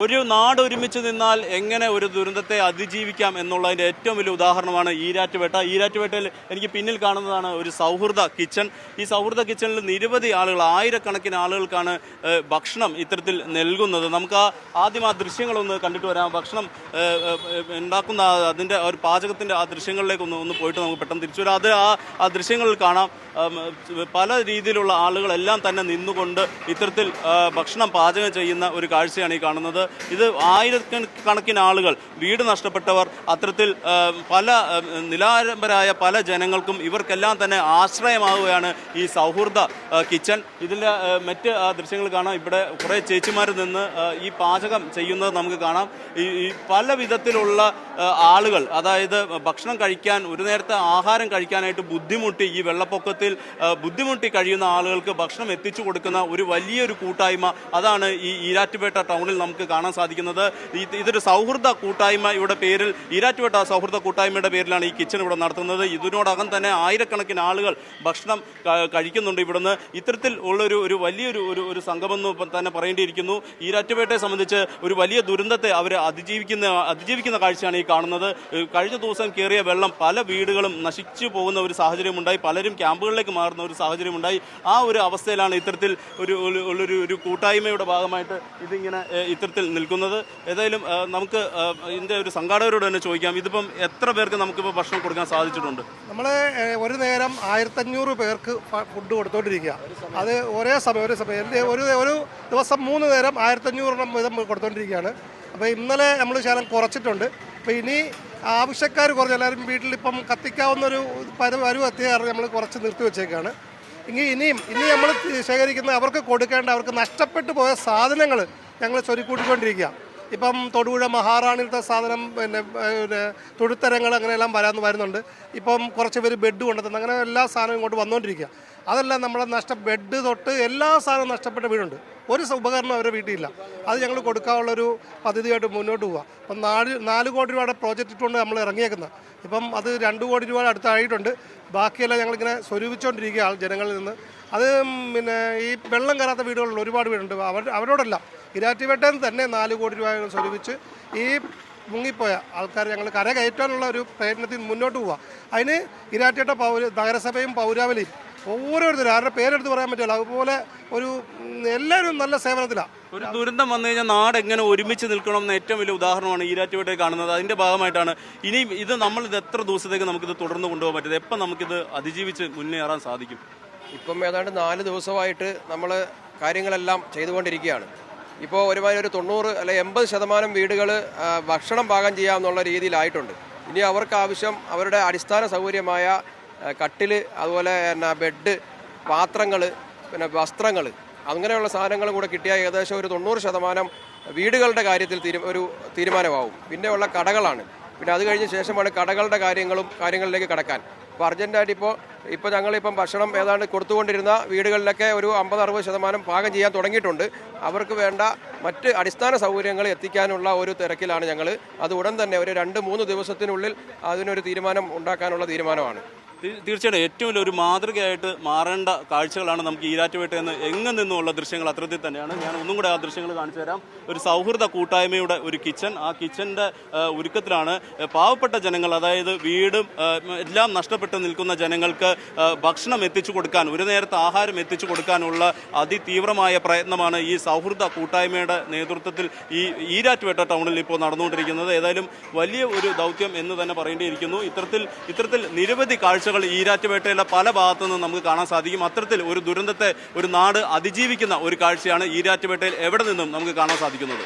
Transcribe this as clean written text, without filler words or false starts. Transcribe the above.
ഒരു നാട് ഒരുമിച്ച് നിന്നാൽ എങ്ങനെ ഒരു ദുരന്തത്തെ അതിജീവിക്കാം എന്നുള്ളതിൻ്റെ ഏറ്റവും വലിയ ഉദാഹരണമാണ് ഈരാറ്റുപേട്ട. ഈരാറ്റുപേട്ടയിൽ എനിക്ക് പിന്നിൽ കാണുന്നതാണ് ഒരു സൗഹൃദ കിച്ചൺ. ഈ സൗഹൃദ കിച്ചണിൽ നിരവധി ആളുകൾ, ആയിരക്കണക്കിന് ആളുകൾക്കാണ് ഭക്ഷണം ഇത്തരത്തിൽ നൽകുന്നത്. നമുക്ക് ആദ്യം ആ ദൃശ്യങ്ങളൊന്ന് കണ്ടിട്ട് വരാം. ഭക്ഷണം ഉണ്ടാക്കുന്ന അതിൻ്റെ ഒരു പാചകത്തിൻ്റെ ആ ദൃശ്യങ്ങളിലേക്ക് ഒന്ന് പോയിട്ട് നമുക്ക് പെട്ടെന്ന് തിരിച്ചു വരാം. അത് ആ ദൃശ്യങ്ങളിൽ കാണാം പല രീതിയിലുള്ള ആളുകളെല്ലാം തന്നെ നിന്നുകൊണ്ട് ഇത്തരത്തിൽ ഭക്ഷണം പാചകം ചെയ്യുന്ന ഒരു കാഴ്ചയാണ് ഈ കാണുന്നത്. ഇത് ആയിരക്കണക്കിന് ആളുകൾ, വീട് നഷ്ടപ്പെട്ടവർ, അത്തരത്തിൽ പല നിലാരംബരായ പല ജനങ്ങൾക്കും ഇവർക്കെല്ലാം തന്നെ ആശ്രയമാവുകയാണ് ഈ സൗഹൃദ കിച്ചൺ. ഇതിൻ്റെ മറ്റ് ദൃശ്യങ്ങൾ കാണാം. ഇവിടെ കുറേ ചേച്ചിമാർ നിന്ന് ഈ പാചകം ചെയ്യുന്നത് നമുക്ക് കാണാം. ഈ പല വിധത്തിലുള്ള ആളുകൾ, അതായത് ഭക്ഷണം കഴിക്കാൻ, ഒരു നേരത്തെ ആഹാരം കഴിക്കാനായിട്ട് ബുദ്ധിമുട്ടി, ഈ വെള്ളപ്പൊക്കത്തിൽ ബുദ്ധിമുട്ടി കഴിയുന്ന ആളുകൾക്ക് ഭക്ഷണം എത്തിച്ചു കൊടുക്കുന്ന ഒരു വലിയൊരു കൂട്ടായ്മ, അതാണ് ഈ ഈരാറ്റുപേട്ട ടൗണിൽ നമുക്ക് കാണാൻ സാധിക്കുന്നത്. ഇതൊരു സൗഹൃദ കൂട്ടായ്മയുടെ പേരിൽ, ഈരാറ്റുപേട്ട സൗഹൃദ കൂട്ടായ്മയുടെ പേരിലാണ് ഈ കിച്ചൺ ഇവിടെ നടത്തുന്നത്. ഇതിനോടകം തന്നെ ആയിരക്കണക്കിന് ആളുകൾ ഭക്ഷണം കഴിക്കുന്നുണ്ട് ഇവിടുന്ന്. ഇത്തരത്തിൽ ഉള്ളൊരു വലിയൊരു സംഗമെന്ന് തന്നെ പറയേണ്ടിയിരിക്കുന്നു. ഈരാറ്റുപേട്ടയെ സംബന്ധിച്ച് ഒരു വലിയ ദുരന്തത്തെ അവർ അതിജീവിക്കുന്ന കാഴ്ചയാണ് ഈ കാണുന്നത്. കഴിഞ്ഞ ദിവസം കയറിയ വെള്ളം പല വീടുകളും നശിച്ചു പോകുന്ന ഒരു സാഹചര്യമുണ്ടായി. പലരും ക്യാമ്പുകളിലേക്ക് മാറുന്ന ഒരു സാഹചര്യമുണ്ടായി. ആ ഒരു അവസ്ഥയിലാണ് ഇത്തരത്തിൽ ഒരു കൂട്ടായ്മയുടെ ഭാഗമായിട്ട് ഇതിങ്ങനെ ഇത്തരത്തിൽ നിൽക്കുന്നത്. ഏതായാലും നമുക്ക് ഇതിൻ്റെ ഒരു സംഘാടകരോട് തന്നെ ചോദിക്കാം, ഇതിപ്പം എത്ര പേർക്ക് നമുക്കിപ്പോൾ ഭക്ഷണം കൊടുക്കാൻ സാധിച്ചിട്ടുണ്ട്? നമ്മൾ ഒരു നേരം 1500 പേർക്ക് ഫുഡ് കൊടുത്തോണ്ടിരിക്കുക. അത് ഒരേ സമയം ഒരു ദിവസം 3 നേരം 1500 വീതം കൊടുത്തോണ്ടിരിക്കുകയാണ്. അപ്പോൾ ഇന്നലെ നമ്മൾ ശകലം കുറച്ചിട്ടുണ്ട്. അപ്പോൾ ഇനി ആവശ്യക്കാർ കുറച്ച്, എല്ലാവരും വീട്ടിലിപ്പം കത്തിക്കാവുന്നൊരു പരുവ് എത്തിയാറ് നമ്മൾ കുറച്ച് നിർത്തി വെച്ചേക്കാണ്. ഇനി നമ്മൾ ശേഖരിക്കുന്ന, അവർക്ക് കൊടുക്കേണ്ട, അവർക്ക് നഷ്ടപ്പെട്ടു പോയ സാധനങ്ങൾ ഞങ്ങൾ ചൊരിക്കൂട്ടിക്കൊണ്ടിരിക്കുക. ഇപ്പം തൊടുപുഴ മഹാറാണിയിലത്തെ സാധനം, പിന്നെ തൊഴുത്തരങ്ങൾ അങ്ങനെയെല്ലാം വരുന്നുണ്ട്. ഇപ്പം കുറച്ച് പേര് ബെഡ് കൊണ്ടെത്തുന്നു. അങ്ങനെ എല്ലാ സാധനവും ഇങ്ങോട്ട് വന്നുകൊണ്ടിരിക്കുക. അതെല്ലാം നമ്മുടെ ബെഡ് തൊട്ട് എല്ലാ സാധനവും നഷ്ടപ്പെട്ട വീടുണ്ട്. ഒരു ഉപകരണം അവരുടെ വീട്ടിലില്ല. അത് ഞങ്ങൾ കൊടുക്കാനുള്ളൊരു പദ്ധതിയായിട്ട് മുന്നോട്ട് പോവുക. അപ്പം 4 കോടി രൂപയുടെ പ്രോജക്റ്റ് ഇട്ടുകൊണ്ട് നമ്മൾ ഇറങ്ങിയേക്കുന്നത്. ഇപ്പം അത് 2 കോടി രൂപ അടുത്തായിട്ടുണ്ട്. ബാക്കിയെല്ലാം ഞങ്ങളിങ്ങനെ സ്വരൂപിച്ചുകൊണ്ടിരിക്കുക ജനങ്ങളിൽ നിന്ന്. അത് പിന്നെ ഈ വെള്ളം കയറാത്ത വീടുകളിൽ ഒരുപാട് വീടുണ്ട്. അവരോടല്ല, ഈരാറ്റുപേട്ടയിൽ തന്നെ 4 കോടി രൂപ സ്വരൂപിച്ച് ഈ മുങ്ങിപ്പോയ ആൾക്കാർ ഞങ്ങൾ കരകയറ്റാനുള്ള ഒരു പ്രയത്നത്തിൽ മുന്നോട്ട് പോവുക. അതിന് ഈരാറ്റുപേട്ട നഗരസഭയും പൗരാവലിയും ഓരോരുത്തരും, ആരുടെ പേരെടുത്ത് പറയാൻ പറ്റില്ല, അതുപോലെ എല്ലാവരും നല്ല സേവനത്തിലാണ്. ഒരു ദുരന്തം വന്നു കഴിഞ്ഞാൽ നാട് എങ്ങനെ ഒരുമിച്ച് നിൽക്കണം എന്ന ഏറ്റവും വലിയ ഉദാഹരണമാണ് ഈരാറ്റുപേട്ടയിൽ കാണുന്നത്. അതിൻ്റെ ഭാഗമായിട്ടാണ് ഇനി ഇത് എത്ര ദിവസത്തേക്ക് നമുക്കിത് തുടർന്ന് കൊണ്ടുപോകാൻ പറ്റുന്നത്? എപ്പം നമുക്കിത് അതിജീവിച്ച് മുന്നേറാൻ സാധിക്കും? ഇപ്പം ഏതാണ്ട് 4 ദിവസമായിട്ട് നമ്മൾ കാര്യങ്ങളെല്ലാം ചെയ്തുകൊണ്ടിരിക്കുകയാണ്. ഇപ്പോൾ ഒരുമാതിരി ഒരു 90 അല്ലെ 80% വീടുകൾ ഭക്ഷണം പാകം ചെയ്യാമെന്നുള്ള രീതിയിലായിട്ടുണ്ട്. ഇനി അവർക്ക് ആവശ്യം അവരുടെ അടിസ്ഥാന സൗകര്യമായ കട്ടിൽ, അതുപോലെ പിന്നെ ബെഡ്, പാത്രങ്ങൾ, പിന്നെ വസ്ത്രങ്ങൾ, അങ്ങനെയുള്ള സാധനങ്ങളും കൂടെ കിട്ടിയാൽ ഏകദേശം ഒരു 90% വീടുകളുടെ കാര്യത്തിൽ ഒരു തീരുമാനമാവും. പിന്നെ ഉള്ള കടകളാണ്. പിന്നെ അത് കഴിഞ്ഞ ശേഷമാണ് കടകളുടെ കാര്യങ്ങളിലേക്ക് കടക്കാൻ. അപ്പോൾ അർജൻറ്റായിട്ട് ഇപ്പോൾ ഞങ്ങളിപ്പം ഭക്ഷണം ഏതാണ്ട് കൊടുത്തുകൊണ്ടിരുന്ന വീടുകളിലൊക്കെ ഒരു 50-60% പാകം ചെയ്യാൻ തുടങ്ങിയിട്ടുണ്ട്. അവർക്ക് വേണ്ട മറ്റ് അടിസ്ഥാന സൗകര്യങ്ങൾ എത്തിക്കാനുള്ള ഒരു തിരക്കിലാണ് ഞങ്ങൾ. അത് ഉടൻ തന്നെ ഒരു 2-3 ദിവസത്തിനുള്ളിൽ അതിനൊരു തീരുമാനം ഉണ്ടാക്കാനുള്ള തീരുമാനമാണ്. തീർച്ചയായിട്ടും ഏറ്റവും വലിയ ഒരു മാതൃകയായിട്ട് മാറേണ്ട കാഴ്ചകളാണ് നമുക്ക് ഈരാറ്റുപേട്ടയിൽ നിന്ന് എങ്ങും നിന്നുമുള്ള ദൃശ്യങ്ങൾ അത്തരത്തിൽ തന്നെയാണ്. ഞാൻ ഒന്നും കൂടെ ആ ദൃശ്യങ്ങൾ കാണിച്ചു തരാം. ഒരു സൗഹൃദ കൂട്ടായ്മയുടെ ഒരു കിച്ചൺ. ആ കിച്ചൻ്റെ ഒരുക്കത്തിലാണ് പാവപ്പെട്ട ജനങ്ങൾ, അതായത് വീടും എല്ലാം നഷ്ടപ്പെട്ട് നിൽക്കുന്ന ജനങ്ങൾക്ക് ഭക്ഷണം എത്തിച്ചു കൊടുക്കാൻ, ഒരു നേരത്തെ ആഹാരം എത്തിച്ചു കൊടുക്കാനുള്ള അതിതീവ്രമായ പ്രയത്നമാണ് ഈ സൗഹൃദ കൂട്ടായ്മയുടെ നേതൃത്വത്തിൽ ഈ ഈരാറ്റുപേട്ട ടൗണിൽ ഇപ്പോൾ നടന്നുകൊണ്ടിരിക്കുന്നത്. ഏതായാലും വലിയ ഒരു ദൗത്യം എന്ന് തന്നെ പറയേണ്ടിയിരിക്കുന്നു. ഇത്തരത്തിൽ നിരവധി കാഴ്ചകൾ ഈരാറ്റുപേട്ടയിലെ പല ഭാഗത്തു നിന്നും നമുക്ക് കാണാൻ സാധിക്കും. അത്തരത്തിൽ ഒരു ദുരന്തത്തെ ഒരു നാട് അതിജീവിക്കുന്ന ഒരു കാഴ്ചയാണ് ഈരാറ്റുപേട്ടയിൽ എവിടെ നിന്നും നമുക്ക് കാണാൻ സാധിക്കുന്നത്.